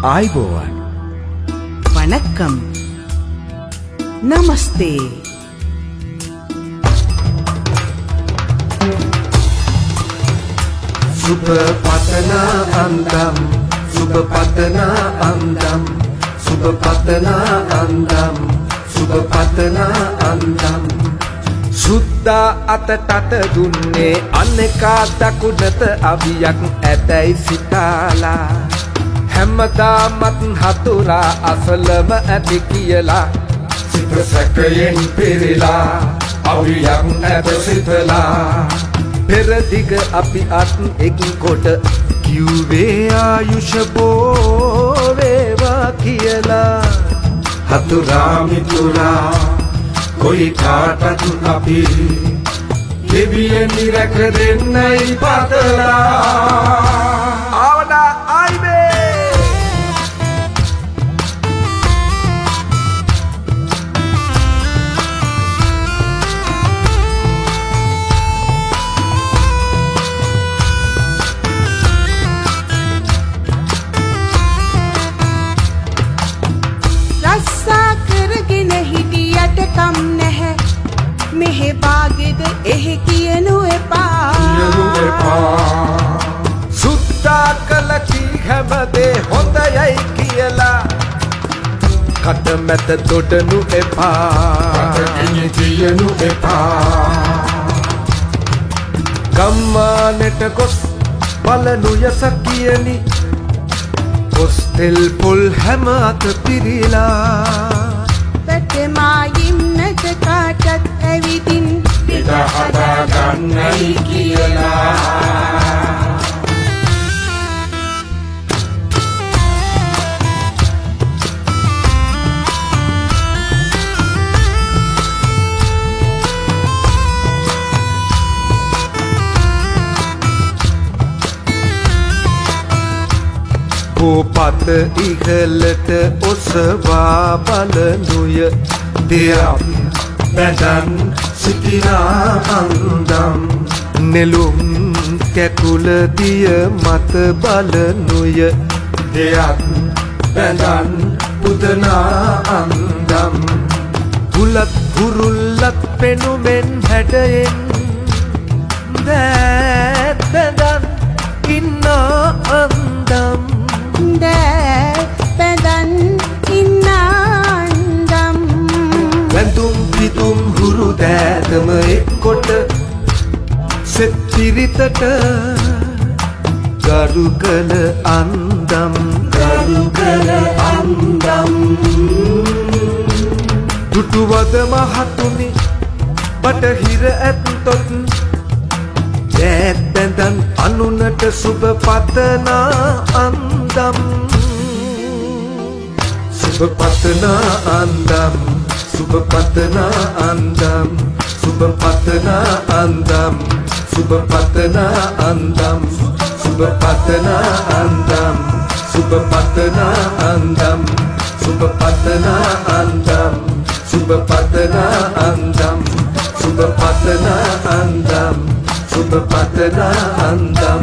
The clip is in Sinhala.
ආයිබෝවන් වණක්කම් නමස්තේ සුබ පතන අන්දම් සුබ පතන අන්දම් සුබ පතන අන්දම් සුබ පතන අන්දම් සුද්දා අතටට දුන්නේ අනෙකා දකුණට අවියක් ඇතැයි සිතාලා හැමදාමත් හතුරා අසලම ඇති කියලා සිත සැකයෙන් පිරීලා අවියක් ඇත සිතලා පෙරදිග අපි අත් එක් කොට කිව්වේ ආයුෂ බෝ වේවා කියලා හතුරා මිතුරා කොයි කාටත් අපි දෙවියන් රැක දෙන්නයි පතලා ආවඩා ආයිබේ කම් නැහැ මෙහෙ බාගෙද එහෙ කියනු එපා සුද්දා කළ කී හැමදේ හොඳයයි කියලා කට මැත දොඩනු එපා කියනු එපා ගම්මානෙට ගොස් බලනු යස කියනි ගොස් තෙල් පොල් හැම අත පිරීලා මායින්නට කාටත් ඇවිදින් පිට හදාගන්නයි කියලා පොපත ඉහළට ඔසවා බලනුය දෙයක් බැඳන් සිටිනා අන්දම් නෙළුම් කැකුල දිය මත බලනුය දෙයක් බැඳන් පුදනා අන්දම් බුලත් කුරුල්ලත් පෙනුමෙන් හැඩයෙන් දෑත් බැඳන් ඉන්න අන්දම් පැදන් ඉන්නන්දම් වැඳුම් පිදුම් හුරු දෑතම එක්කොට සෙත් පිරිතට ගරු කළ අන්දම් දුටුවද මහතුනි බටහිර ඇත්තොත් දෑත් බැඳන් අනුනට සුබ පතනා අන්දම් සුබ පතනා අන්දම් සුබ පතනා අන්දම් සුබ පතනා අන්දම් සුබ පතනා අන්දම් සුබ පතනා අන්දම් සුබ පතනා අන්දම් සුබ පතනා අන්දම් සුබ පතනා අන්දම් සුබ පතනා අන්දම් සුබ පතනා අන්දම්